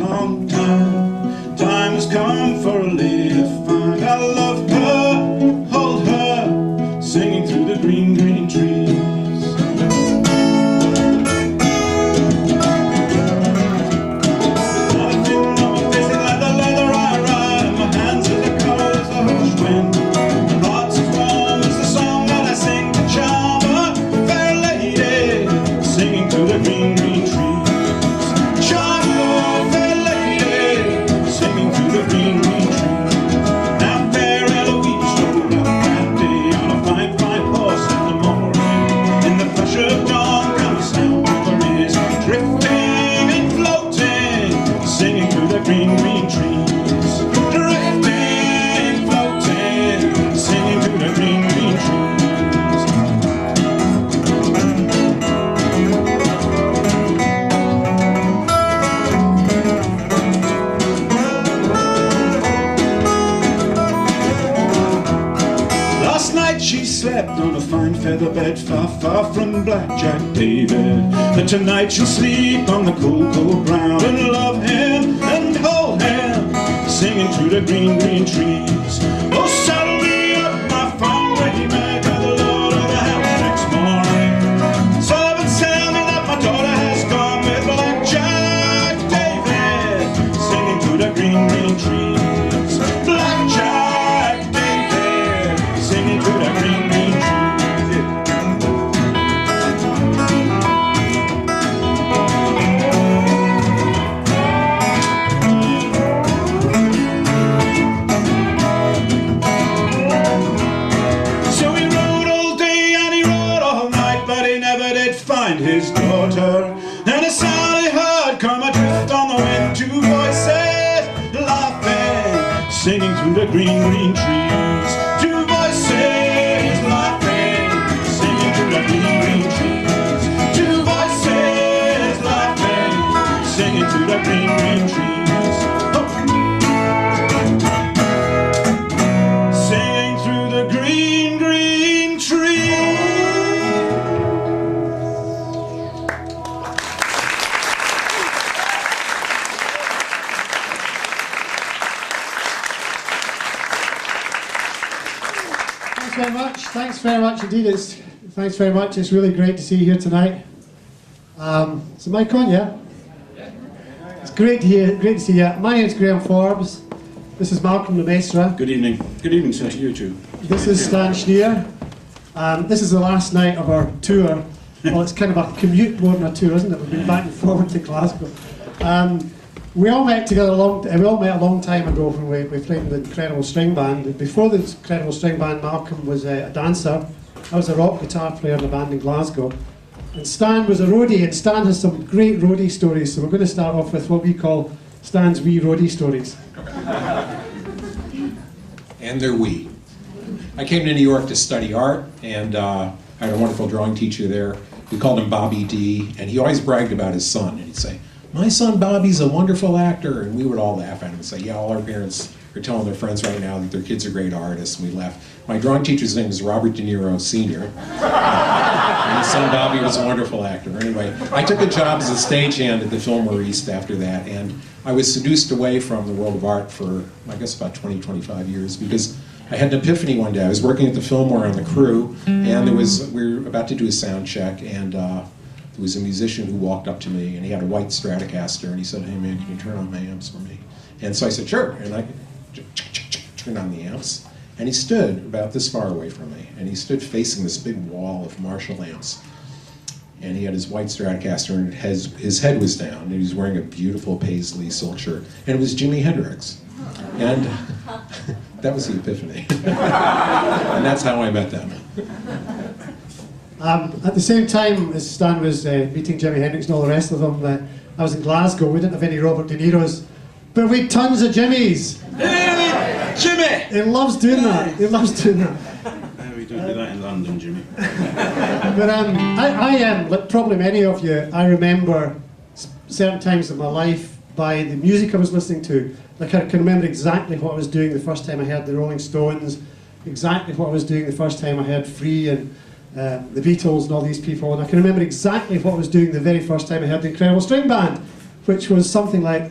long time. Time has come for a lady to find. I love her, hold her, singing through the green, green trees. She slept on a fine feather bed far, far from Black Jack David. But tonight she'll sleep on the cold, cold ground and love him and hold him, singing through the green, green trees. Oh, saddle me up, my farm waymaker, the Lord of the house next morning. Servants tell me that my daughter has gone with Black Jack David, singing through the green, green trees. Black Jack David, singing through the green, green trees. So he rode all day and he rode all night, but he never did find his daughter. And a sound he heard come adrift on the wind, two voices laughing, singing through the green, green trees. Two voices laughing, singing through the green, green trees. Two voices laughing, singing through the green, green trees. Oh. Singing through the green, green trees. Thanks very much. Thanks very much indeed. Thanks very much. It's really great to see you here tonight. Is the mic on? Yeah. It's great to see you. My name's Graham Forbes. This is Malcolm Lemesra. Good evening. Good evening, sir, to you too. This is Stan Schneer. This is the last night of our tour. Well, it's kind of a commute more than a tour, isn't it? We've been back and forward to Glasgow. We all met together a long time ago when we played in the Incredible String Band. Before the Incredible String Band, Malcolm was a dancer. I was a rock guitar player in a band in Glasgow. And Stan was a roadie, and Stan has some great roadie stories, so we're going to start off with what we call Stan's wee roadie stories. And they're wee. I came to New York to study art, and I had a wonderful drawing teacher there. We called him Bobby D, and he always bragged about his son, and he'd say, "My son Bobby's a wonderful actor," and we would all laugh at him and say, "Yeah, all our parents are telling their friends right now that their kids are great artists," and we laugh. My drawing teacher's name was Robert De Niro Sr., and his son Bobby was a wonderful actor. Anyway, I took a job as a stagehand at the Fillmore East after that, and I was seduced away from the world of art for, I guess, about 20, 25 years, because I had an epiphany one day. I was working at the Fillmore on the crew, and we were about to do a sound check, and there was a musician who walked up to me, and he had a white Stratocaster, and he said, "Hey man, can you turn on my amps for me?" And so I said, "Sure," and I turned on the amps, and he stood about this far away from me, and he stood facing this big wall of Marshall amps, and he had his white Stratocaster, and his head was down, and he was wearing a beautiful paisley silk shirt, and it was Jimi Hendrix, and that was the epiphany, and that's how I met them. At the same time as Stan was meeting Jimi Hendrix and all the rest of them, I was in Glasgow. We didn't have any Robert De Niros, but we had tons of Jimmys. Hey, Jimmy! He loves doing that. He loves doing that. We don't do that in London, Jimmy. But like probably many of you, I remember certain times of my life by the music I was listening to. Like I can remember exactly what I was doing the first time I heard the Rolling Stones, exactly what I was doing the first time I heard Free and the Beatles and all these people, and I can remember exactly what I was doing the very first time I heard the Incredible String Band, which was something like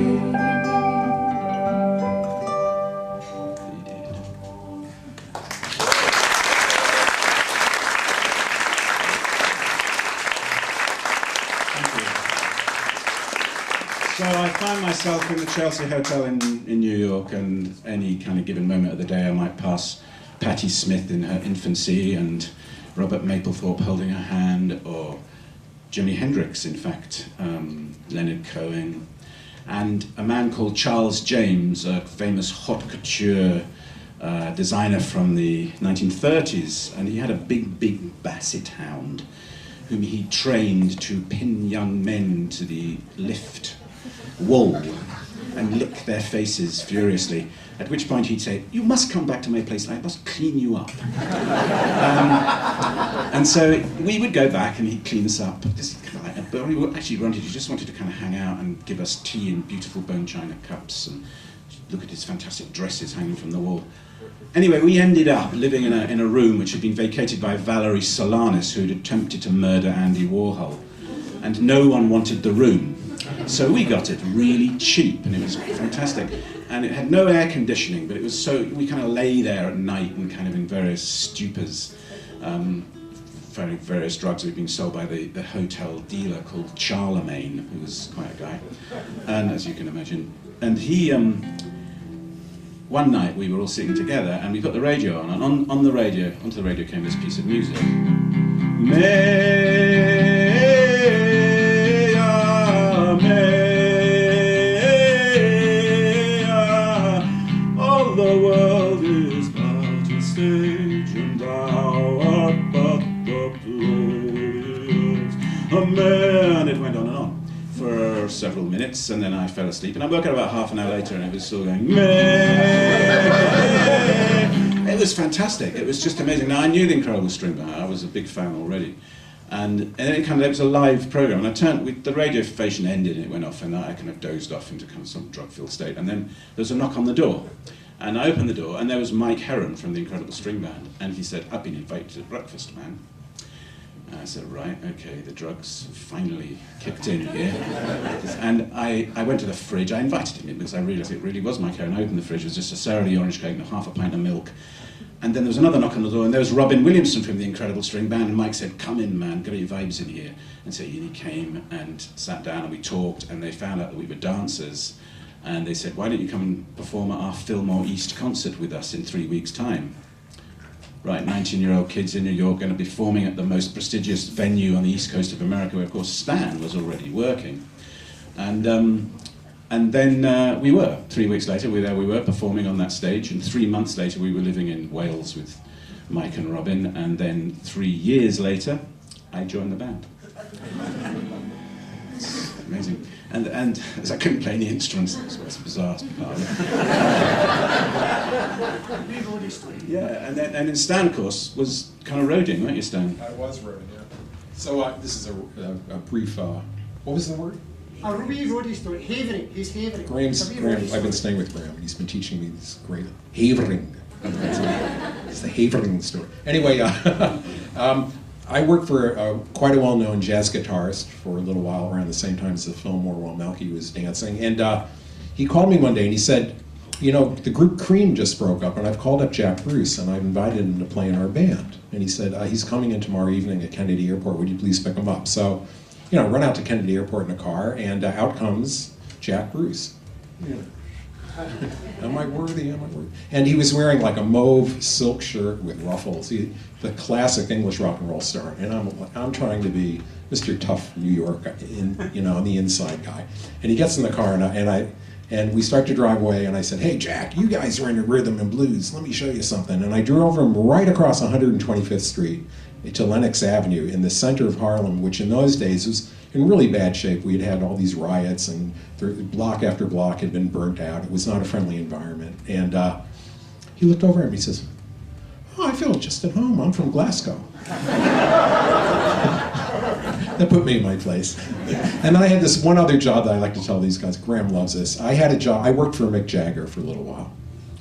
So I find myself in the Chelsea Hotel in New York, and any kind of given moment of the day I might pass Patti Smith in her infancy and Robert Mapplethorpe holding her hand, or Jimi Hendrix, in fact, Leonard Cohen, and a man called Charles James, a famous haute couture designer from the 1930s, and he had a big basset hound whom he trained to pin young men to the lift wall and lick their faces furiously, at which point he'd say, "You must come back to my place, I must clean you up." And so we would go back and he'd clean us up. But we actually just wanted to kind of hang out and give us tea in beautiful bone china cups and look at his fantastic dresses hanging from the wall. Anyway, we ended up living in a room which had been vacated by Valerie Solanas, who'd attempted to murder Andy Warhol. And no one wanted the room. So we got it really cheap, and it was fantastic. And it had no air conditioning, but it was so, we kind of lay there at night and kind of in various stupors, various drugs that had been sold by the hotel dealer called Charlemagne, who was quite a guy, and as you can imagine. And he, one night we were all sitting together and we put the radio on, and onto the radio came this piece of music. All the world is but a stage, and thou art but the players. And it went on and on for several minutes, and then I fell asleep, and I woke up about half an hour later and it was still going, It was fantastic. It was just amazing. Now, I knew the Incredible String Band. I was a big fan already. And then it was a live program, and the radio station ended and it went off, and I kind of dozed off into kind of some drug-filled state. And then there was a knock on the door, and I opened the door, and there was Mike Heron from the Incredible String Band, and he said, "I've been invited to breakfast, man." And I said, "Right, okay, the drugs finally kicked in here." And I went to the fridge. I invited him in because I realised it really was Mike Heron. I opened the fridge, it was just a Sara Lee orange cake and half a pint of milk. And then there was another knock on the door, and there was Robin Williamson from the Incredible String Band, and Mike said, "Come in, man, get your vibes in here." And so he came and sat down, and we talked, and they found out that we were dancers, and they said, "Why don't you come and perform at our Fillmore East concert with us in 3 weeks' time?" Right, 19-year-old kids in New York going to be performing at the most prestigious venue on the east coast of America, where of course Stan was already working. And then we were, 3 weeks later, we were performing on that stage, and 3 months later we were living in Wales with Mike and Robin, and then 3 years later, I joined the band. It's amazing. And as I couldn't play any instruments, it was a bizarre part of it. Yeah, and then Stan, of course, was kind of roading, weren't you, Stan? I was roading, yeah. So this is a brief, what was the word? A wee roadie story. Havering. He's havering. Graham, I've been staying with Graham, and he's been teaching me this great havering. It's the havering story. Anyway, I worked for quite a well-known jazz guitarist for a little while, around the same time as the Fillmore, while Melky was dancing. And he called me one day and he said, "You know, the group Cream just broke up, and I've called up Jack Bruce, and I've invited him to play in our band." And he said, "He's coming in tomorrow evening at Kennedy Airport. Would you please pick him up?" So, run out to Kennedy Airport in a car, and out comes Jack Bruce. Am I worthy? And he was wearing like a mauve silk shirt with ruffles, the classic English rock and roll star. And I'm trying to be Mr. Tough New York, on the inside guy. And he gets in the car, and we start to drive away. And I said, "Hey, Jack, you guys are into rhythm and blues. Let me show you something." And I drove him right across 125th Street to Lenox Avenue in the center of Harlem, which in those days was in really bad shape. We had all these riots, and block after block had been burnt out. It was not a friendly environment. And he looked over at me and he says, "Oh, I feel just at home. I'm from Glasgow." That put me in my place. And then I had this one other job that I like to tell these guys. Graham loves this. I had a job. I worked for Mick Jagger for a little while,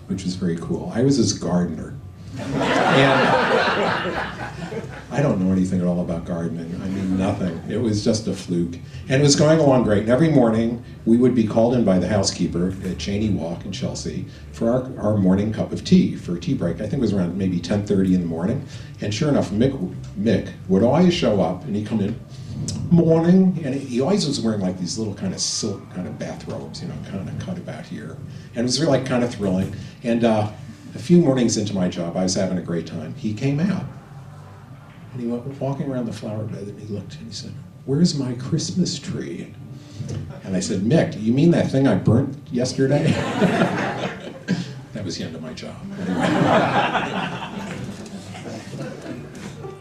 which was very cool. I was his gardener. And I I don't know anything at all about gardening. I mean, nothing. It was just a fluke. And it was going along great. And every morning, we would be called in by the housekeeper at Cheney Walk in Chelsea for our morning cup of tea, for tea break. I think it was around maybe 10:30 in the morning. And sure enough, Mick would always show up, and he'd come in, morning, and he always was wearing like these little kind of silk kind of bathrobes, you know, kind of cut about here. And it was really like kind of thrilling. And a few mornings into my job, I was having a great time. He came out. And he went walking around the flower bed, and he looked and he said, "Where's my Christmas tree?" And I said, "Mick, you mean that thing I burnt yesterday?" That was the end of my job.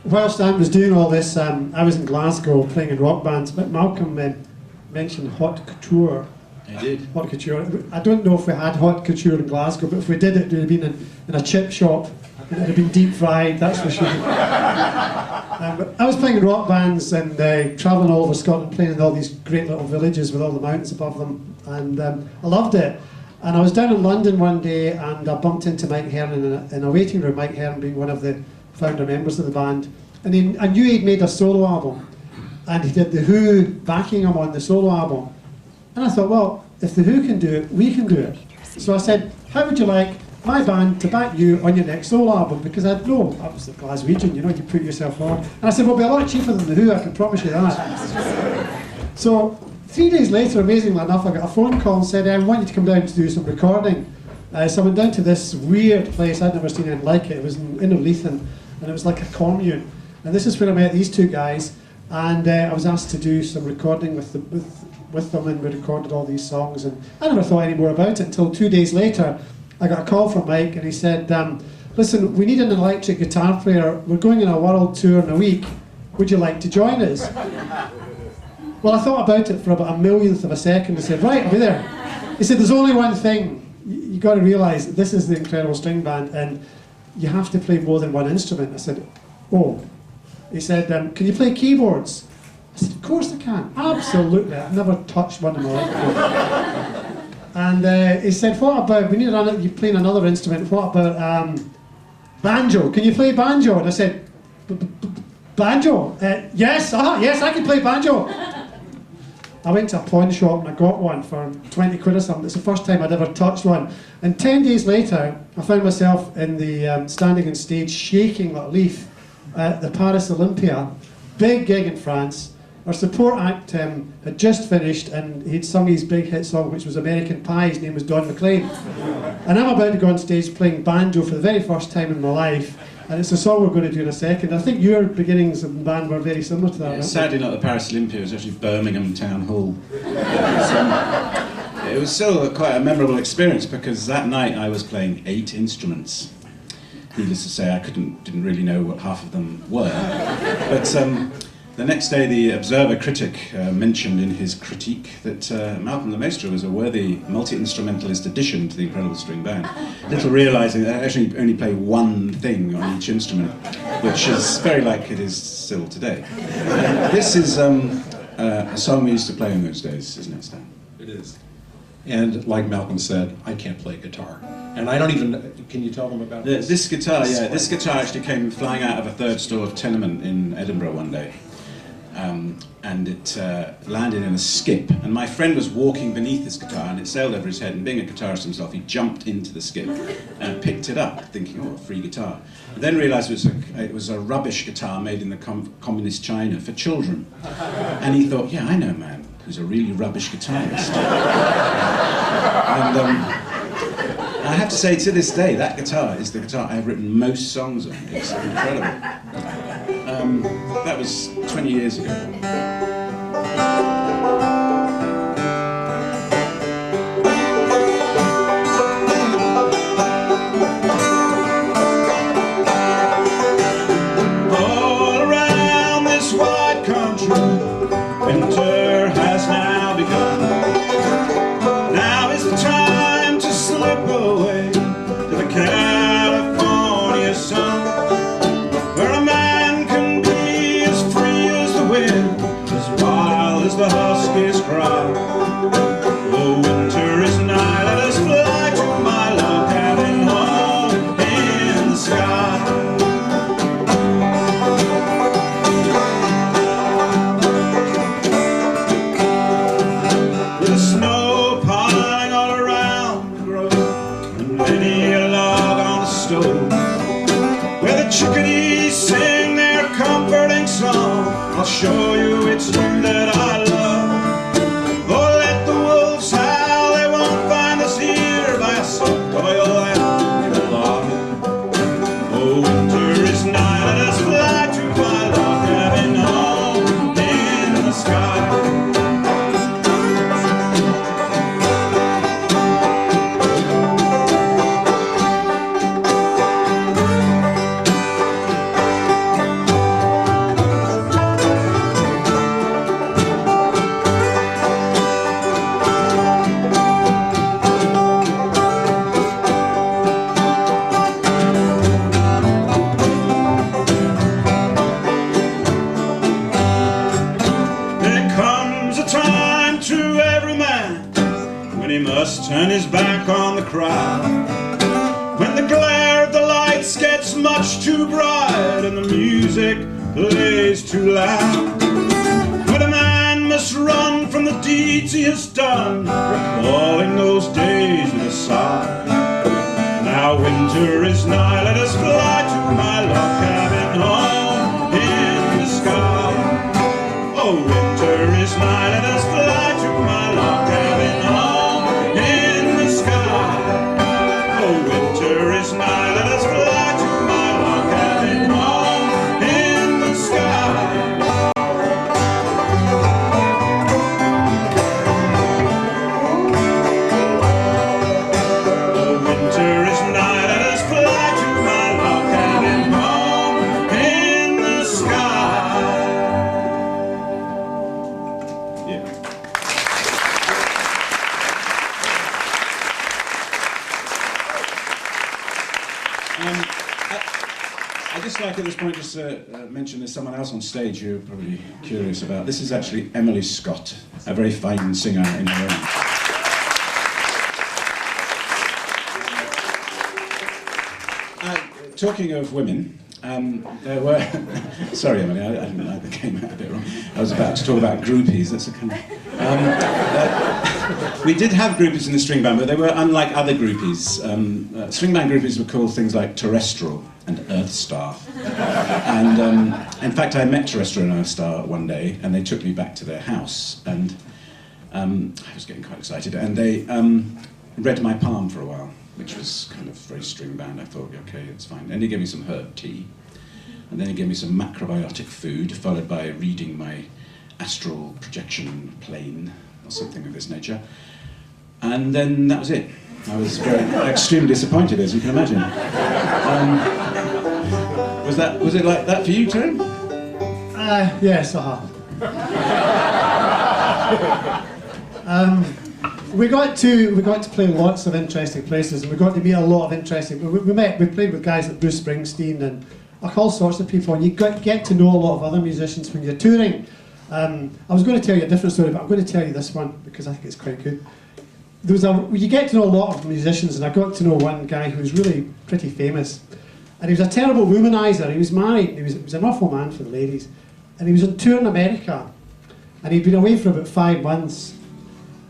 Whilst I was doing all this, I was in Glasgow playing in rock bands, but Malcolm mentioned haute couture. I did. Haute couture. I don't know if we had haute couture in Glasgow, but if we did, it would have been in a chip shop. It would have been deep fried, that's for sure. But I was playing in rock bands and travelling all over Scotland, playing in all these great little villages with all the mountains above them, and I loved it. And I was down in London one day, and I bumped into Mike Herron in a waiting room, Mike Herron being one of the founder members of the band. And I knew he'd made a solo album, and he did The Who backing him on the solo album. And I thought, well, if The Who can do it, we can do it. So I said, how would you like my band to back you on your next solo album? Because I was the Glaswegian, you know, you put yourself on. And I said, well, it'll be a lot cheaper than The Who, I can promise you that. So 3 days later, amazingly enough, I got a phone call and said, I want you to come down to do some recording. So I went down to this weird place, I'd never seen anything like it. It was in Innerleithen, and it was like a commune. And this is where I met these two guys, and I was asked to do some recording with them, and we recorded all these songs. And I never thought any more about it until 2 days later. I got a call from Mike, and he said, listen, we need an electric guitar player. We're going on a world tour in a week. Would you like to join us? Well, I thought about it for about a millionth of a second and said, right, I'll be there. He said, there's only one thing. You got to realise this is the Incredible String Band, and you have to play more than one instrument. I said, oh. He said, can you play keyboards? I said, of course I can. Absolutely. I've never touched one in my life. And he said, what about, we need you playing another instrument, what about banjo? Can you play banjo? And I said, banjo? Yes, yes, I can play banjo. I went to a pawn shop and I got one for 20 quid or something. It's the first time I'd ever touched one. And 10 days later, I found myself in the standing on stage shaking like a leaf at the Paris Olympia, big gig in France. Our support act had just finished, and he'd sung his big hit song, which was American Pie. His name was Don McLean. And I'm about to go on stage playing banjo for the very first time in my life, and it's a song we're going to do in a second. I think your beginnings of the band were very similar to that, right? Sadly not the Paris Olympia, it was actually Birmingham Town Hall. It was still quite a memorable experience, because that night I was playing 8 instruments. Needless to say, I didn't really know what half of them were. But the next day, the Observer critic mentioned in his critique that Malcolm Lemaistre was a worthy multi-instrumentalist addition to the Incredible String Band, little realising that I actually only play one thing on each instrument, which is very like it is still today. This is a song we used to play in those days, isn't it, Stan? It is. And like Malcolm said, I can't play guitar. And I don't even, can you tell them about this? This guitar actually came flying out of a third store of tenement in Edinburgh one day. And it landed in a skip. And my friend was walking beneath this guitar, and it sailed over his head. And being a guitarist himself, he jumped into the skip and picked it up, thinking, oh, a free guitar. And then realised it was a rubbish guitar made in the communist China for children. And he thought, yeah, I know a man who's a really rubbish guitarist. And I have to say, to this day, that guitar is the guitar I've written most songs on. It's incredible. That was 20 years ago. All around this wide country, winter has now begun. Now is the time to slip away to the California sun, where a man can be as free as the wind, as wild as the must turn his back on the crowd. When the glare of the lights gets much too bright and the music plays too loud, when a man must run from the deeds he has done, recalling those days with a sigh. Now winter is nigh, let us fly to my log cabin home in the sky. Oh, winter is nigh, let us fly to my log cabin home in the sky. Oh, winter is nigh, let us fly to my log cabin home in the sky. Oh, winter is nigh, let us fly to my log cabin home in the sky. Yeah. I'd just like at this point just mention there's someone else on stage you're probably curious about. This is actually Emily Scott, a very fine singer in her own. Talking of women, there were... Sorry, Emily, I came out a bit wrong. I was about to talk about groupies. That's a kind of... we did have groupies in the string band, but they were unlike other groupies. String band groupies were called things like Terrestrial and Earth Star. And in fact, I met Terrestrial and Earth Star one day, and they took me back to their house, and I was getting quite excited, and they read my palm for a while, which was kind of very string band. I thought, okay, it's fine. And he gave me some herb tea, and then he gave me some macrobiotic food, followed by reading my astral projection plane, or something of this nature. And then that was it. I was extremely disappointed, as you can imagine. Was it like that for you, Terry? Yes, we got to play lots of interesting places, and we got to meet a lot of interesting. We played with guys like Bruce Springsteen and all sorts of people, and you get to know a lot of other musicians when you're touring. I was going to tell you a different story, but I'm going to tell you this one because I think it's quite good. You get to know a lot of musicians, and I got to know one guy who was really pretty famous, and he was a terrible womanizer. He was married. He was an awful man for the ladies, and he was on tour in America, and he'd been away for about 5 months.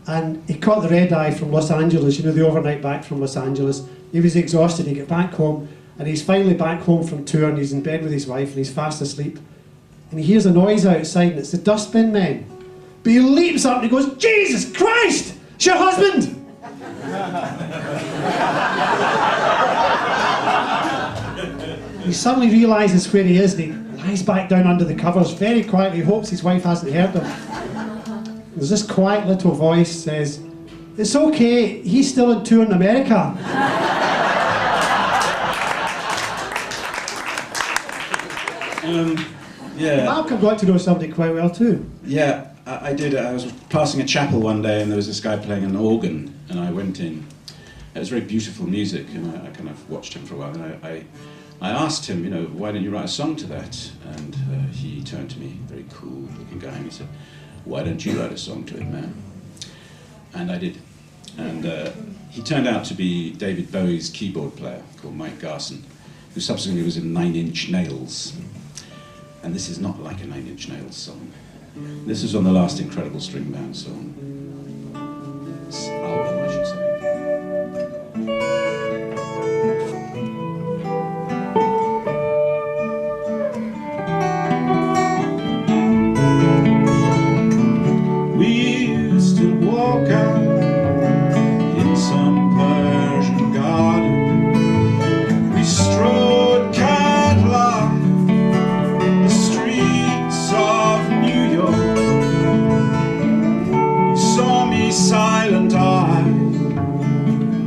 And he caught the red eye from Los Angeles, you know, the overnight back from Los Angeles. He was exhausted, he got back home, and he's finally back home from tour, and he's in bed with his wife, and he's fast asleep. And he hears a noise outside, and it's the dustbin men. But he leaps up and he goes, "Jesus Christ, it's your husband!" He suddenly realises where he is, and he lies back down under the covers very quietly, hopes his wife hasn't heard him. There's this quiet little voice says, "It's okay, he's still on tour in America." Yeah. Malcolm got to know somebody quite well too. Yeah, I did. I was passing a chapel one day, and there was this guy playing an organ, and I went in. It was very beautiful music, and I kind of watched him for a while, and I asked him, you know, why don't you write a song to that? And he turned to me, very cool looking guy, and he said, "Why don't you write a song to it, man?" And I did. And he turned out to be David Bowie's keyboard player called Mike Garson, who subsequently was in Nine Inch Nails. And this is not like a Nine Inch Nails song. This is on the last Incredible String Band song. This album, I should say. Silent eyes,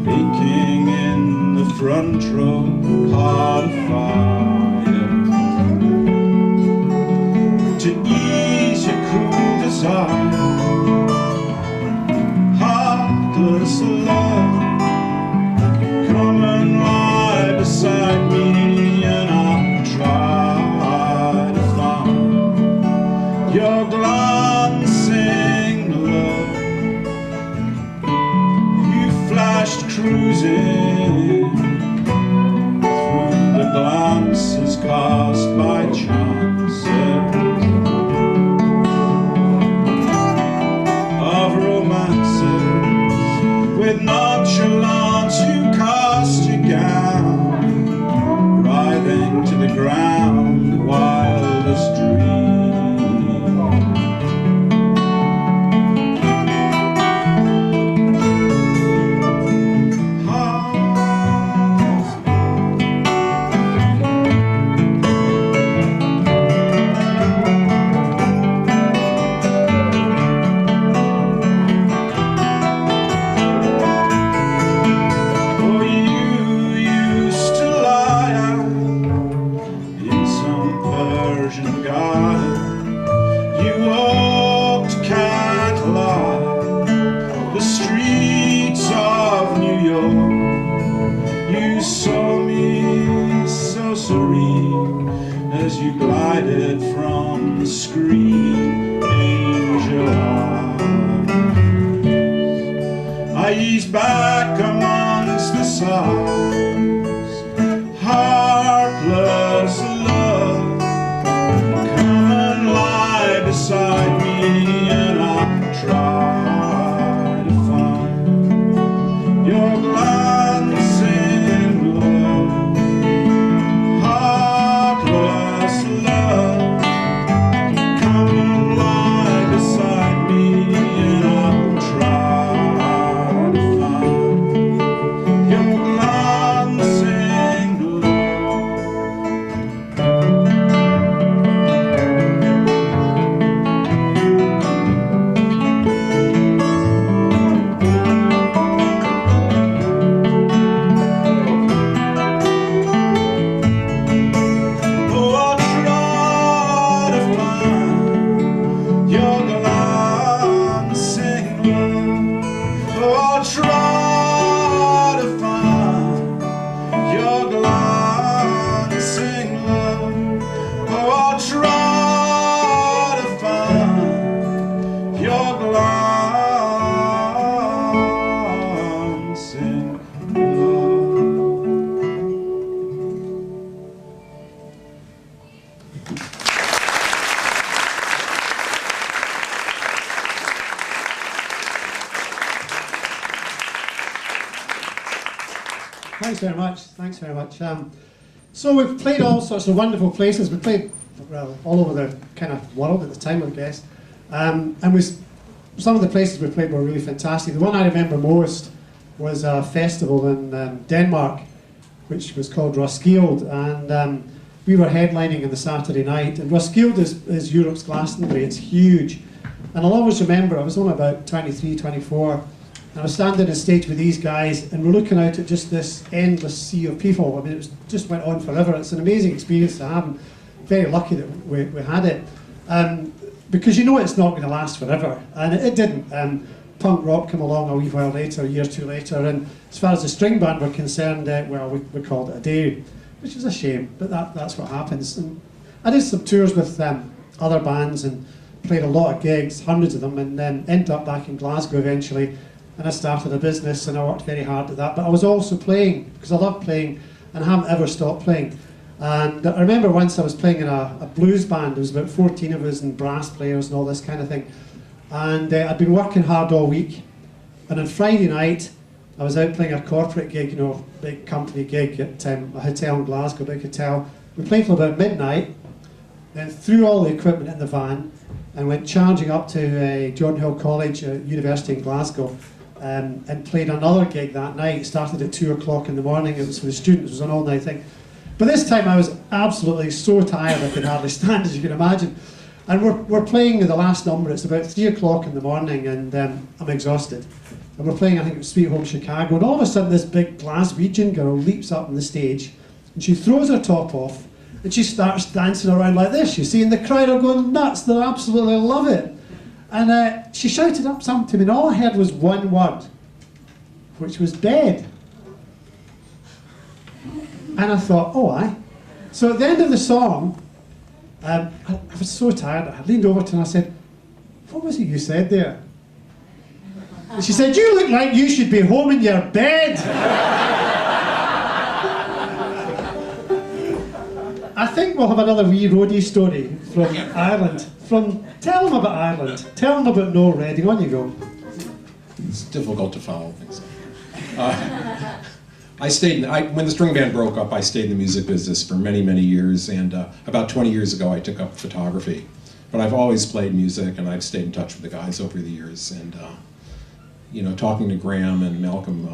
aching in the front row, heart of fire. To ease your cool desire, heartless love, come and lie beside me, and I'll try to find your glancing love. flashed cruising through the glances cast by chances of romances. With nonchalance you cast your gown, writhing to the ground the wildest dream. As you glided from the screen, angel eyes, I eased back amongst the sighs. Heartless love, come and lie beside me, and I'll try to find your glancing love. Thanks very much. Thanks very much. So we've played all sorts of wonderful places. We played all over the kind of world at the time, I guess. And some of the places we played were really fantastic. The one I remember most was a festival in Denmark, which was called Roskilde, and we were headlining on the Saturday night. And Roskilde is Europe's Glastonbury. It's huge. And I'll always remember, I was only about 23, 24, and I was standing on stage with these guys, and we're looking out at just this endless sea of people. I mean, just went on forever. It's an amazing experience to have, and very lucky that we had it. Because you know it's not going to last forever, and it didn't. Punk rock came along a wee while later, a year or two later, and as far as the string band were concerned, well, we called it a day, which is a shame, but that's what happens. And I did some tours with other bands and played a lot of gigs, hundreds of them, and then ended up back in Glasgow eventually. And I started a business, and I worked very hard at that. But I was also playing, because I love playing, and I haven't ever stopped playing. And I remember once I was playing in a blues band. There was about 14 of us, and brass players and all this kind of thing. And I'd been working hard all week. And on Friday night, I was out playing a corporate gig, you know, big company gig at a hotel in Glasgow, big hotel. We played till about midnight, then threw all the equipment in the van, and went charging up to Jordan Hill College, University in Glasgow. And played another gig that night. It started at 2 o'clock in the morning. It was for the students. It was an all-night thing. But this time I was absolutely so tired I could hardly stand, as you can imagine. And we're playing the last number. It's about 3 o'clock in the morning, and I'm exhausted. And we're playing, I think it was Sweet Home Chicago. And all of a sudden this big Glaswegian girl leaps up on the stage, and she throws her top off, and she starts dancing around like this, you see. And the crowd are going nuts. They absolutely love it. And she shouted up something to me, and all I heard was one word, which was bed. And I thought, oh, aye. So at the end of the song, I was so tired, I leaned over to her and I said, what was it you said there? She said, "You look like you should be home in your bed." I think we'll have another wee roadie story from Ireland. Tell them about Ireland. Tell them about Noel Redding. On you go. It's difficult to follow things. I stayed. When the string band broke up, I stayed in the music business for many, many years. And about 20 years ago, I took up photography. But I've always played music, and I've stayed in touch with the guys over the years. And talking to Graham and Malcolm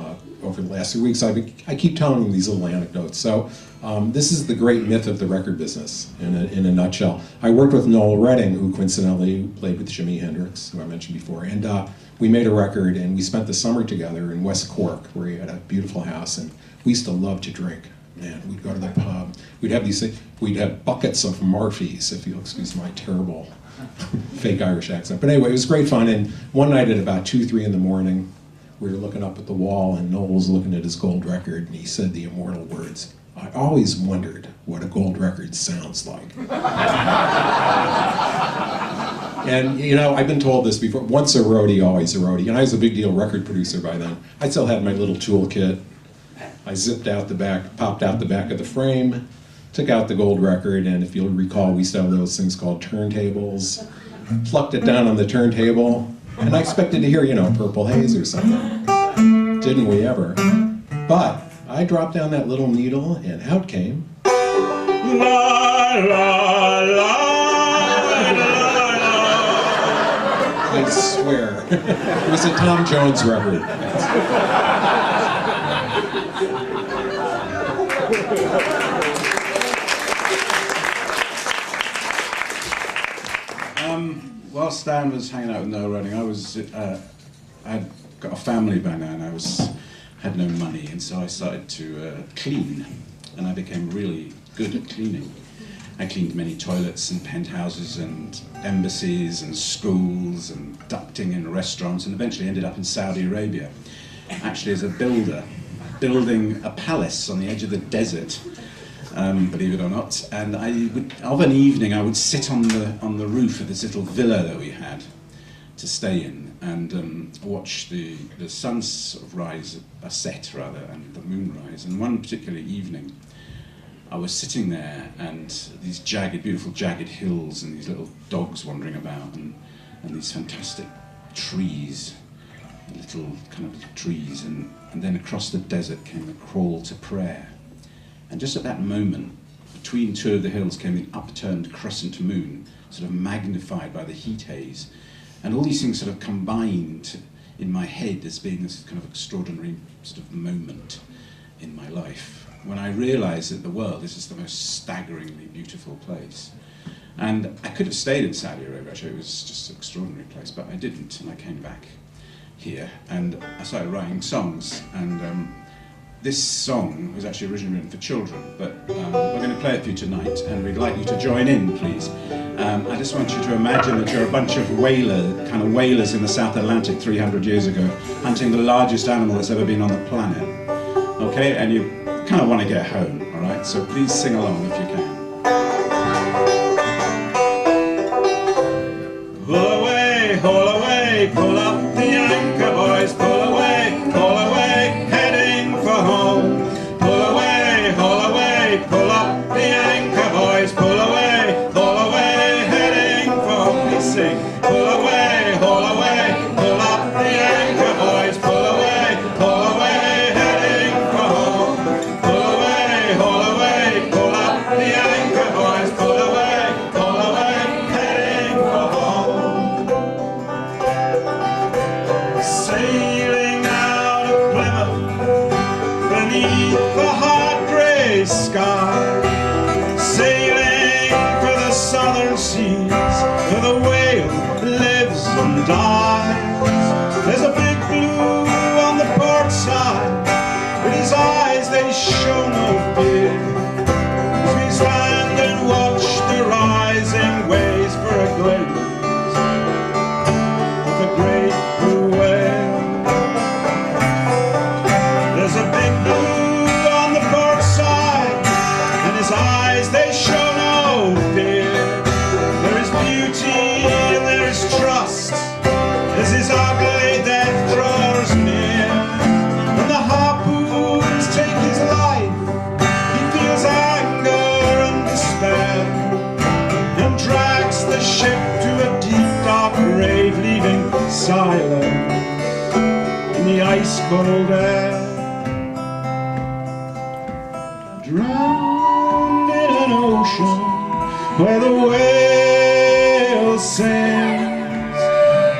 over the last few weeks, I keep telling them these little anecdotes. So this is the great myth of the record business in a nutshell. I worked with Noel Redding, who coincidentally played with Jimi Hendrix, who I mentioned before, and we made a record, and we spent the summer together in West Cork, where he had a beautiful house, and we used to love to drink. Man, we'd go to the pub. We'd have buckets of Murphy's, if you'll excuse my terrible fake Irish accent. But anyway, it was great fun. And one night at about 2, 3 in the morning, we were looking up at the wall, and Noel was looking at his gold record, and he said the immortal words, "I always wondered what a gold record sounds like." And I've been told this before, once a roadie, always a roadie. And I was a big deal record producer by then. I still had my little toolkit. I zipped out the back, popped out the back of the frame, took out the gold record, and if you'll recall, we used to have those things called turntables. Plucked it down on the turntable, and I expected to hear, Purple Haze or something. Didn't we ever? But I dropped down that little needle, and out came... La, la, la, I swear. It was a Tom Jones record. While Stan was hanging out with Noel Redding, I'd got a family by now, and had no money, and so I started to clean, and I became really good at cleaning. I cleaned many toilets and penthouses and embassies and schools and ducting in restaurants, and eventually ended up in Saudi Arabia, actually as a builder, building a palace on the edge of the desert. Believe it or not, and of an evening I would sit on the roof of this little villa that we had to stay in, and watch the sun sort of set, and the moon rise. And one particular evening, I was sitting there, and these beautiful jagged hills, and these little dogs wandering about, and these fantastic trees, little trees, and then across the desert came the call to prayer. And just at that moment, between two of the hills came an upturned crescent moon, sort of magnified by the heat haze. And all these things sort of combined in my head as being this kind of extraordinary sort of moment in my life, when I realized that the world is just the most staggeringly beautiful place. And I could have stayed in Saudi Arabia, actually. It was just an extraordinary place, but I didn't, and I came back here, and I started writing songs, and this song was actually originally written for children, but we're going to play it for you tonight, and we'd like you to join in, please. I just want you to imagine that you're a bunch of whalers in the South Atlantic 300 years ago, hunting the largest animal that's ever been on the planet. Okay, and you kind of want to get home, all right? So please sing along if you can. Pull away, pull up the anchor, boys, pull away, heading for home. Pull away, pull up the anchor, boys, pull away, heading for home. Please sing. Pull away, pull up the anchor, boys, pull away, heading for home. Pull away, pull up the anchor, boys, pull away, heading for home. Sailing out of Plymouth beneath the hot grey sky, sailing for the southern seas where the whale lives and dies. There's a big blue on the port side, but his eyes they show no fear. We stand and watch the rising waves for a glimpse of the great blue whale. There's a big blue on the port side, and his eyes they show no fear. There is beauty and there is trust as his ugly death throws cold air, drowned in an ocean where the whale sings.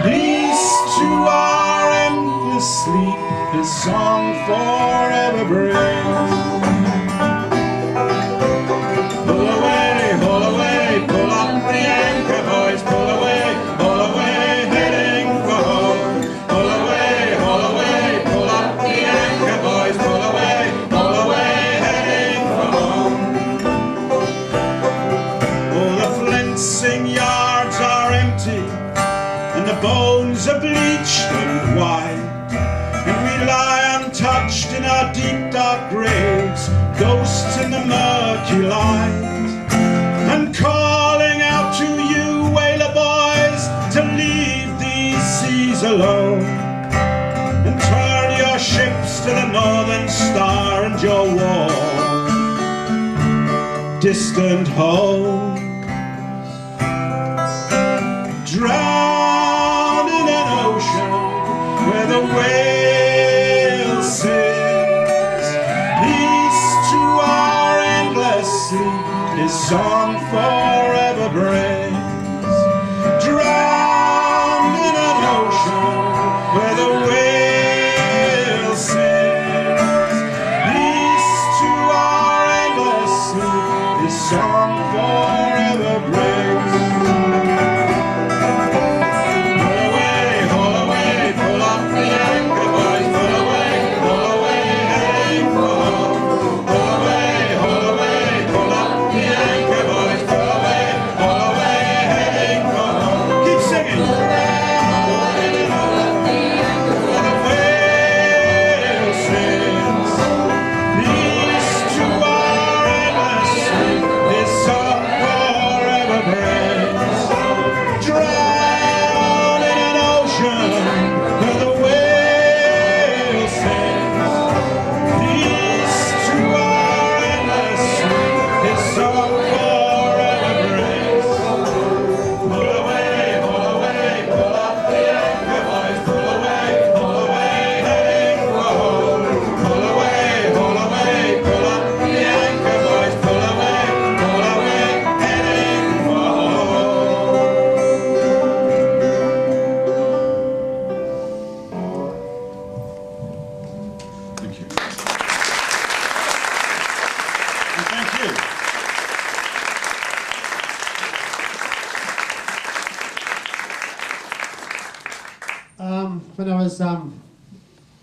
Peace to our endless sleep, his song forever brings. Pull away, pull up the anchor, boys, pull away, heading for home. Pull away, pull up the anchor, boys, pull away, heading for home. Oh, the flintsing yards are empty, and the bones are bleached and white, and we lie untouched in our deep dark graves, ghosts in the murky light, and calling out to you, whaler boys, to leave these seas alone, and turn your ships to the Northern Star and your warm, distant home. Drowned in an ocean where the whale sings. Peace to our endless sleep, his song forever brings. Drowned in an ocean where the whale sings. Peace to our endless sleep, his song forever brings.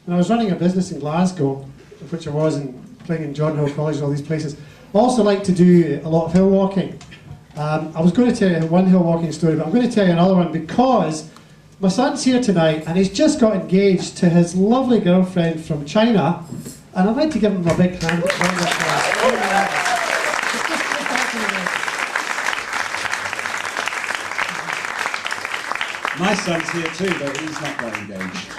When I was running a business in Glasgow, which I was, and playing in John Hill College and all these places, I also like to do a lot of hill walking. I was going to tell you one hill walking story, but I'm going to tell you another one because my son's here tonight and he's just got engaged to his lovely girlfriend from China, and I'd like to give him a big hand. My son's here too, but he's not very engaged.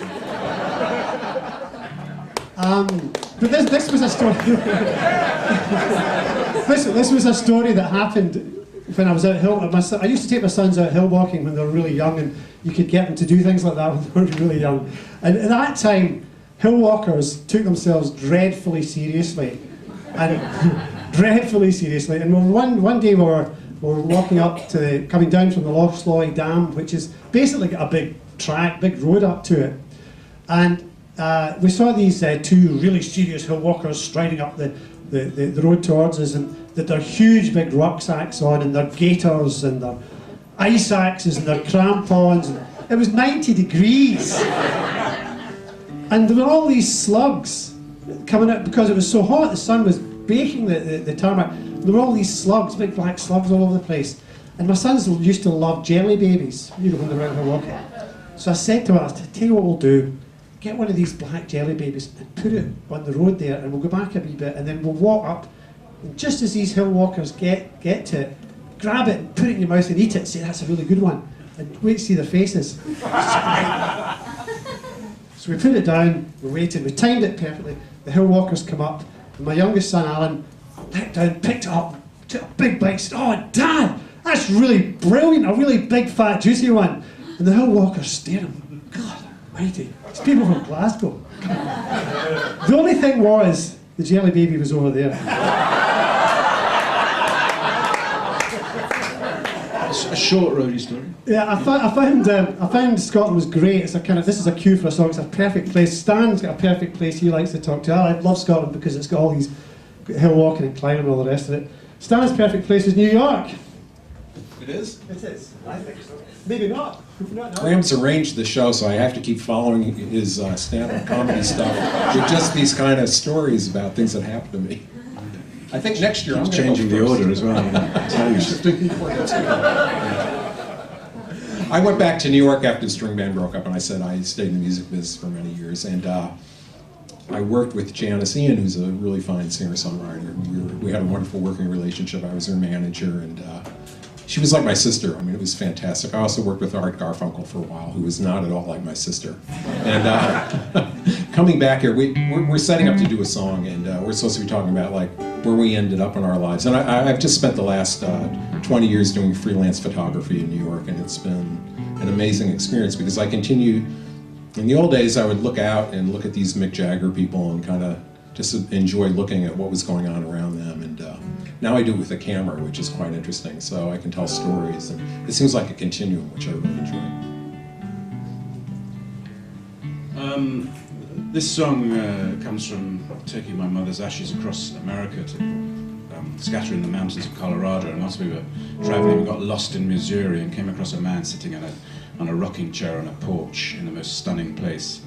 But this was a story. this was a story that happened when I was out hill. I used to take my sons out hill walking when they were really young, and you could get them to do things like that when they were really young. And at that time, hill walkers took themselves dreadfully seriously, and dreadfully seriously. And one day we were walking up to coming down from the Loch Sloy Dam, which is basically got a big track, big road up to it, and we saw these two really serious hill walkers striding up the road towards us, and their huge big rucksacks on, and their gaiters, and their ice axes, and their crampons. And it was 90 degrees, and there were all these slugs coming out because it was so hot. The sun was baking the tarmac. There were all these slugs, big black slugs all over the place. And my sons used to love jelly babies, you know, when they were out there walking. So I said to her, I said, tell you what we'll do, get one of these black jelly babies and put it on the road there, and we'll go back a wee bit, and then we'll walk up, and just as these hill walkers get to it, grab it and put it in your mouth and eat it and say, that's a really good one. And wait to see their faces. So we put it down, we waited, we timed it perfectly, the hill walkers come up, and my youngest son, Alan, leapt down, picked it up, took a big bite, said, oh, Dad, that's really brilliant, a really big, fat, juicy one. And the hill walkers stared at him, God almighty, it's people from Glasgow. The only thing was, the jelly baby was over there. A short roadie story. Yeah, I found Scotland was great. It's a kind of, this is a cue for a song. It's a perfect place. Stan's got a perfect place he likes to talk to. I love Scotland because it's got all these hill walking and climbing and all the rest of it. Stan's perfect place is New York. It is? It is. I think so. Maybe not. Graham's arranged the show, so I have to keep following his stand-up comedy stuff with just these kind of stories about things that happened to me. I think next year I'm He's gonna changing go the first. order as well. I went back to New York after the string band broke up, and I said I stayed in the music business for many years, and I worked with Janice Ian, who's a really fine singer-songwriter. We had a wonderful working relationship. I was her manager, and she was like my sister. I mean, it was fantastic. I also worked with Art Garfunkel for a while, who was not at all like my sister. And coming back here, we're setting up to do a song, and we're supposed to be talking about like where we ended up in our lives. And I've just spent the last 20 years doing freelance photography in New York, and it's been an amazing experience because I continue. In the old days, I would look out and look at these Mick Jagger people and kind of just enjoy looking at what was going on around them. And now I do it with a camera, which is quite interesting. So I can tell stories, and it seems like a continuum, which I really enjoy. This song comes from taking my mother's ashes across America to scatter in the mountains of Colorado. And as we were traveling, we got lost in Missouri and came across a man sitting on a rocking chair on a porch in the most stunning place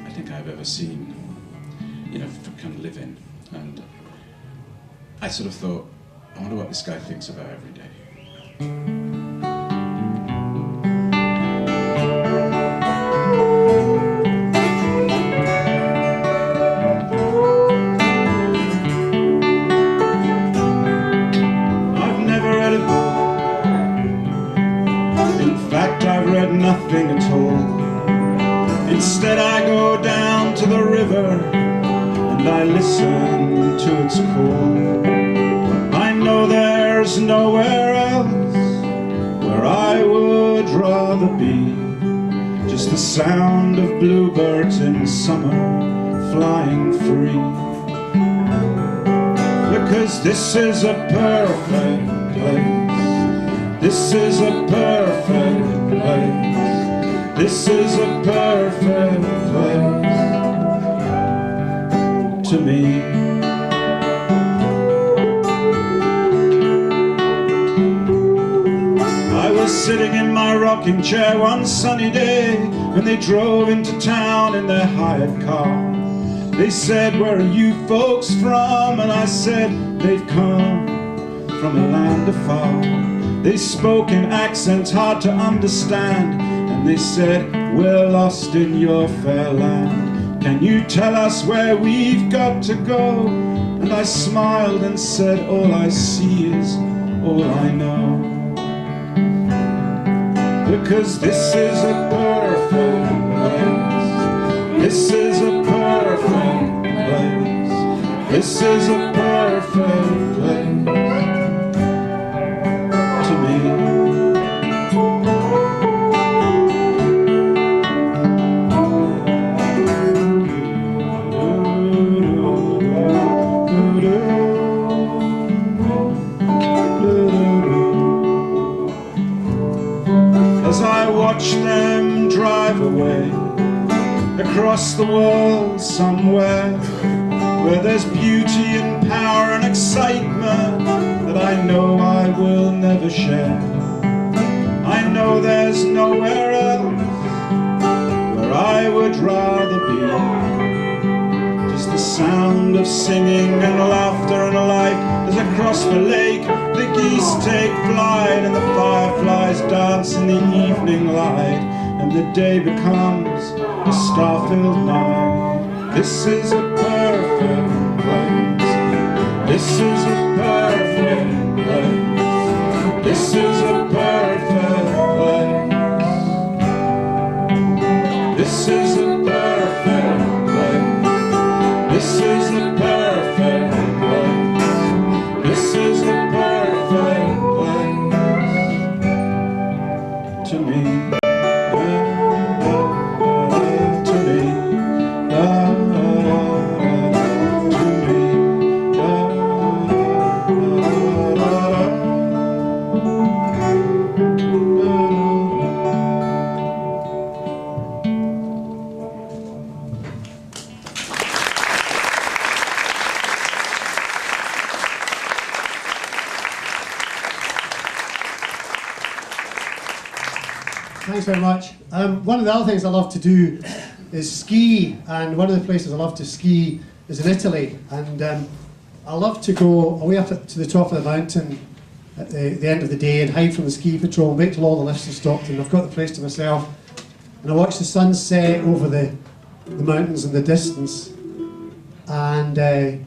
I think I've ever seen, to kind of live in. And I sort of thought, I wonder what this guy thinks about every day. I've never read a book. In fact, I've read nothing at all. Instead, I go down to the river and I listen to its call. I know there's nowhere else where I would rather be. Just the sound of bluebirds in summer flying free. Because this is a perfect place. This is a perfect place. This is a perfect place to me. I was sitting in my rocking chair one sunny day when they drove into town in their hired car. They said, "Where are you folks from?" And I said, "They've come from a land afar." They spoke in accents hard to understand, and they said, "We're lost in your fair land. Can you tell us where we've got to go?" And I smiled and said, "All I see is all I know." Because this is a perfect place. This is a perfect place. This is a perfect place to me. As I watch them drive away across the world somewhere where there's beauty and power and excitement that I know I will never share. I know there's nowhere else where I would rather be. Just the sound of singing and laughter and life as across the lake the geese take flight and the fireflies dance in the evening light, and the day becomes a star-filled night. This is a perfect place. This is a perfect place. This is a perfect place. This is a perfect place. This is a perfect place. This is a perfect place to me. To me. Thanks very much. One of the other things I love to do is ski, and one of the places I love to ski is in Italy. And I love to go away up to the top of the mountain at the end of the day and hide from the ski patrol, wait till all the lifts have stopped and I've got the place to myself. And I watch the sun set over the mountains in the distance. And I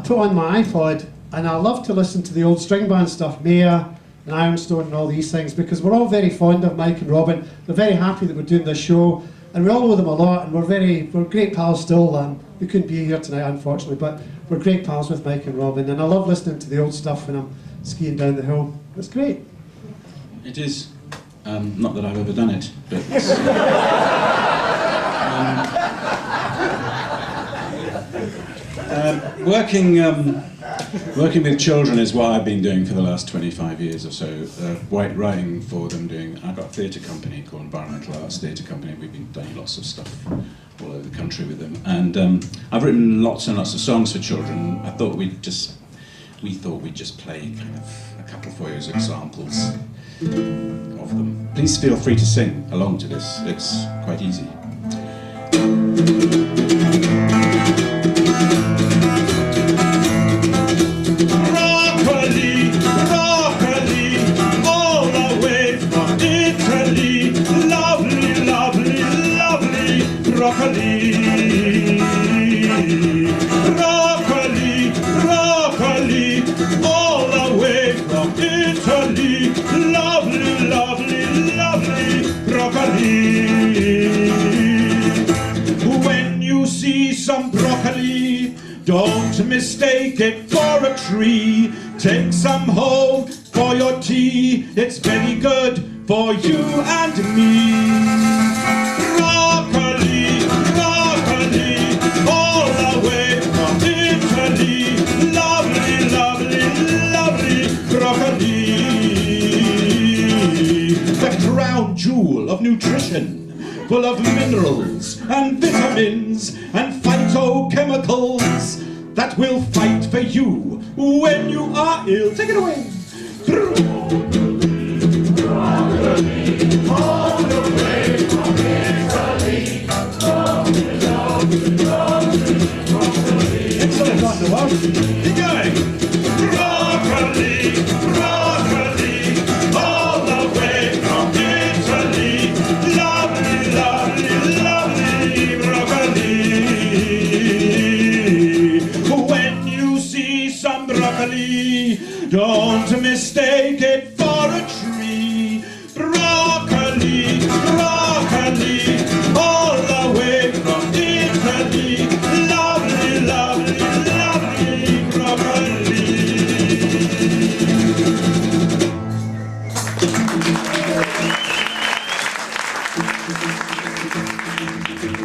put on my iPod, and I love to listen to the old string band stuff, Maya and Ironstone and all these things, because we're all very fond of Mike and Robin. They're very happy that we're doing this show, and we all owe them a lot, and we're great pals still. We couldn't be here tonight, unfortunately, but we're great pals with Mike and Robin, and I love listening to the old stuff when I'm skiing down the hill. It's great. It is. Not that I've ever done it, but... working with children is what I've been doing for the last 25 years or so. Writing for them, I've got a theatre company called Environmental Arts Theatre Company. We've been doing lots of stuff all over the country with them. And I've written lots and lots of songs for children. I thought we thought we'd just play kind of a couple for you as examples of them. Please feel free to sing along to this. It's quite easy. Broccoli, broccoli, all the way from Italy. Lovely, lovely, lovely broccoli. Broccoli, broccoli, all the way from Italy. Lovely, lovely, lovely broccoli. When you see some broccoli, don't mistake it for a tree. Take some home for your tea. It's very good for you and me. Broccoli, broccoli, all the way from Italy. Lovely, lovely, lovely broccoli. The crown jewel of nutrition, full of minerals and vitamins and phytochemicals that will fight for you when you are ill. Take it away. All the way from Italy. Excellent, Dr. Welsh. Keep going. Broccoli, broccoli, all the way from Italy. Lovely, lovely, lovely broccoli. When you see some broccoli, don't mistake it for a tree. Broccoli, broccoli, all the way from Italy. Lovely, lovely, lovely broccoli.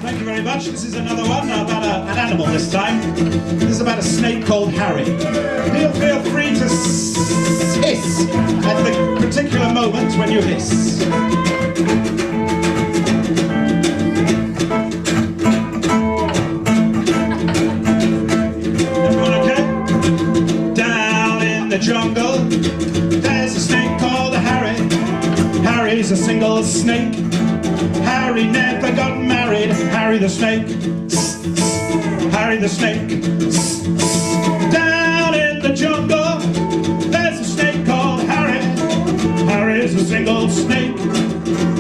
Thank you very much. This is another one about an animal this time. This is about a snake called Harry. Feel free to hiss at the particular moment when you hiss. Everyone okay? Down in the jungle, there's a snake called Harry. Harry's a single snake. Harry never got married. Harry the snake. Harry the snake. Down in the jungle, there's a snake called Harry. Harry's a single snake.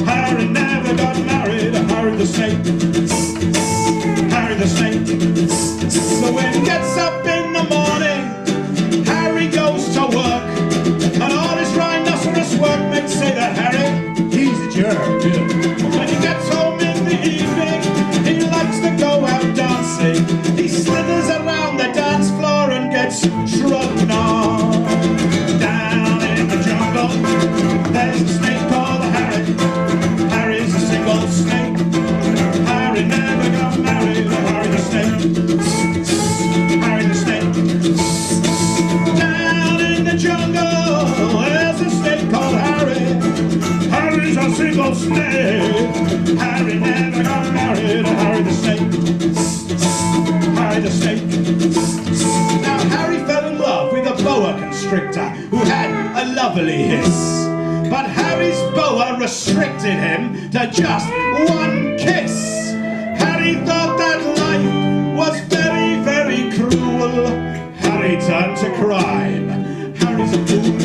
Harry never got married. Harry the snake. Harry the snake. So when he gets up in the morning, Harry goes to work, and all his rhinoceros workmates say that Harry, he's a jerk. When he gets home in the evening, he likes to go out dancing. He slithers around the dance floor and gets shrugged on. Down in the jungle, there's a snake called Harry. Harry's a single snake. Harry never got married. Harry the snake. Harry the snake. Down in the jungle, there's a snake called Harry. Harry's a single snake. Harry never got married. Harry the snake. Harry the snake. Now Harry fell in love with a boa constrictor who had a lovely hiss. But Harry's boa power restricted him to just one kiss. Harry thought that life was very, very cruel. Harry turned to crime. Harry's a fool.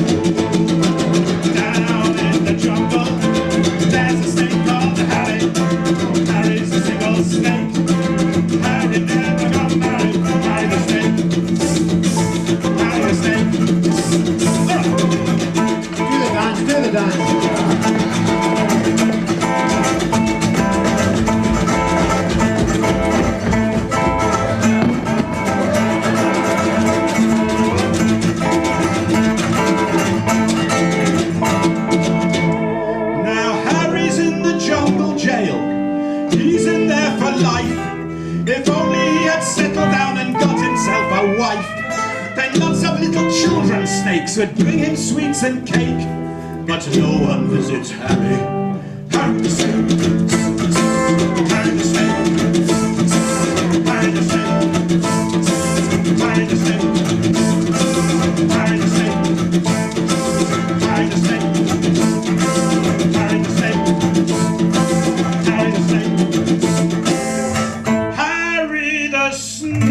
Down in the jungle, there's a snake called Harry. Harry's a single snake. Harry never got married. Harry the snake. Harry the snake. Do the dance. Now Harry's in the jungle jail. He's in there for life. If only he had settled down and got himself a wife, then lots of little children snakes would bring him sweets and cake. But no one visits Harry. Harry the snake. Harry the snake. Harry the snake. Harry the snake. Harry the snake. Harry the snake. Harry the snake. Harry the snake. Harry the snake.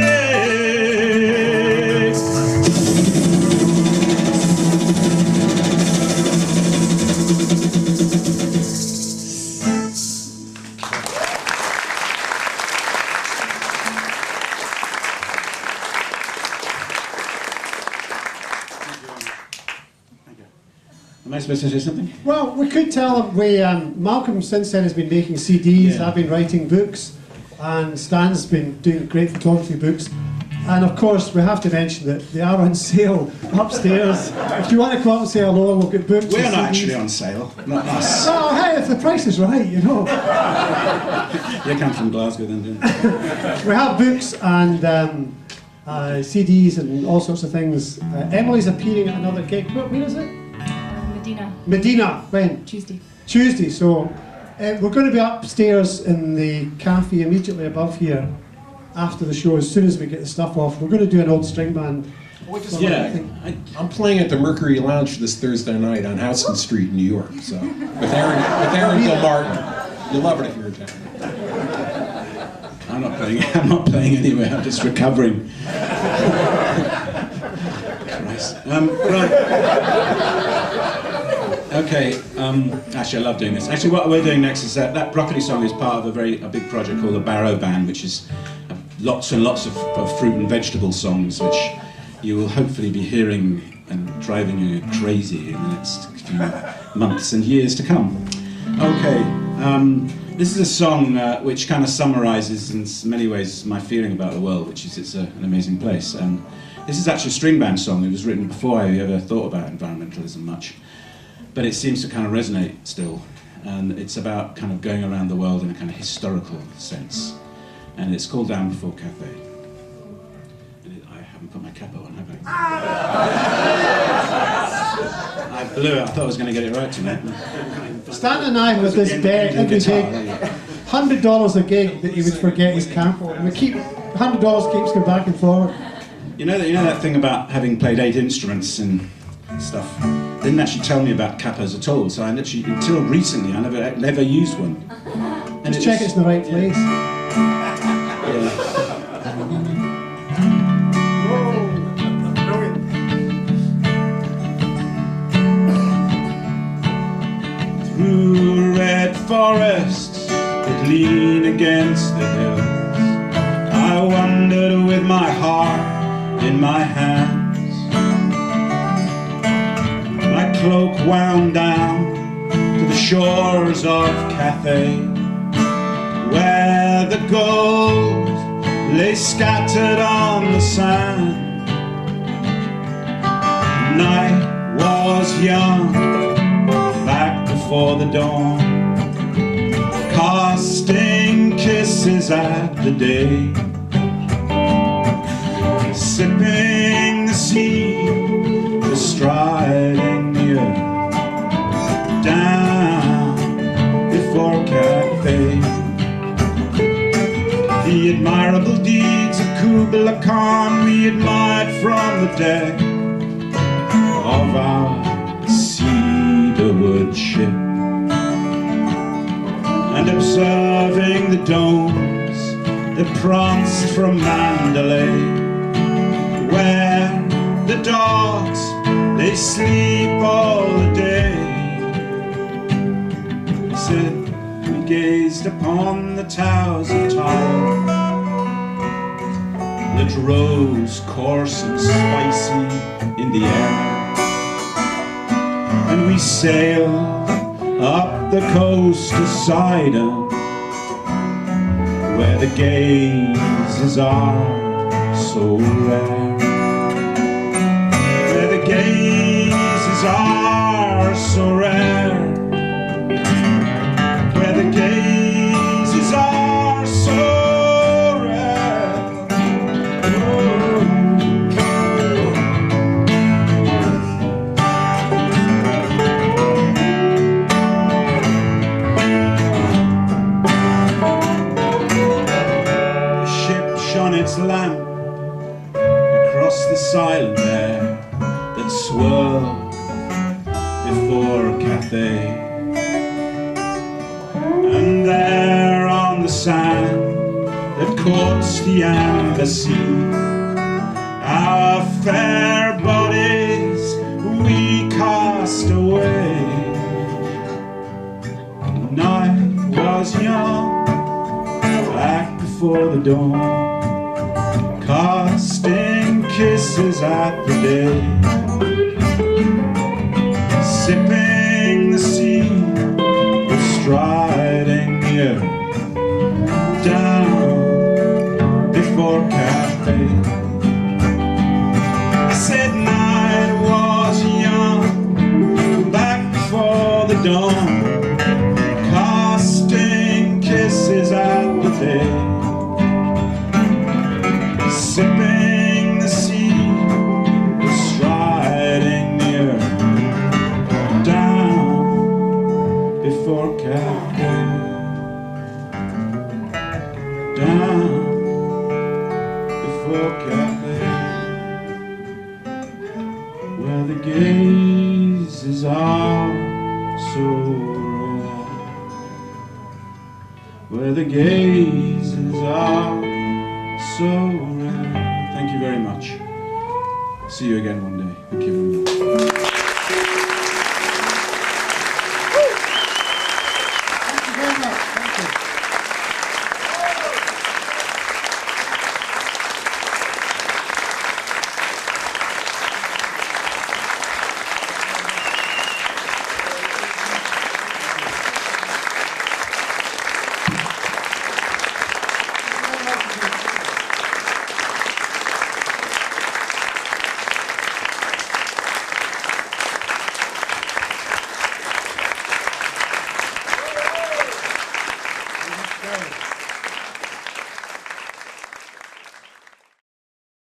Am I supposed to say something? Well, we could tell them Malcolm since then has been making CDs, Yeah. I've been writing books, and Stan's been doing great photography books. And of course, we have to mention that they are on sale upstairs. If you want to come up and say hello, we've got books. We're and not CDs. actually on sale, not us. Oh, hey, if the price is right, you know. You come from Glasgow then, didn't you? We have books and CDs and all sorts of things. Emily's appearing at another gig. When is it? Medina, Medina. When? Tuesday. Tuesday. So we're going to be upstairs in the cafe immediately above here after the show. As soon as we get the stuff off, we're going to do an old string band. Yeah. I'm playing at the Mercury Lounge this Thursday night on Houston Street in New York. So with Aaron Gilmartin, you'll love it if you're in town. I'm not playing anywhere. I'm just recovering. Christ. Right. Okay. Actually, I love doing this. Actually, what we're doing next is that Broccoli song is part of a big project called the Barrow Band, which is lots and lots of fruit and vegetable songs, which you will hopefully be hearing and driving you crazy in the next few months and years to come. Okay. This is a song which kind of summarizes in many ways my feeling about the world, which is it's an amazing place. And this is actually a string band song. It was written before I ever thought about environmentalism much, but it seems to kind of resonate still. And it's about kind of going around the world in a kind of historical sense. And it's called Down Before Cathay. And I haven't put my capo on, have I? I blew it. I thought I was going to get it right tonight. Stan and I with this bet every gig, $100 a gig that he would forget his capo. And we keep $100 keeps going back and forward. You know that thing about having played 8 instruments and stuff didn't actually tell me about capos at all. So I literally, until recently, I never used one. And Just check it's in the right place. Through red forests that lean against the hills, I wandered with my heart in my hands. My cloak wound down to the shores of Cathay, where the gold lay scattered on the sand. Night was young, back before the dawn, casting kisses at the day, sipping the sea, bestriding the earth, down before Cathay. The admirable deeds of Kubla Khan we admired from the deck of our cedarwood ship. pranced from Mandalay, where the dogs, they sleep all the day. He said, we gazed upon the towers of Tyre that rose coarse and spicy in the air, and we sailed up the coast to Sidon, where the gazes are so rare, where the gazes are so rare, where the gazes are so rare. The ship shone its lamp across the silent air that swirled before Cathay. And there on the sand that courts the embassy, our fair bodies we cast away. The night was young, back before the dawn, casting kisses at the day, sipping the sea, striding the earth down before Cathay. I said night was young, back before the dawn, casting kisses at the day, sipping the sea, striding the earth down before Cathay, down before Cathay, where the gazes are so rare, where the gazes are so rare. Thank you very much. See you again one day. Thank you very much.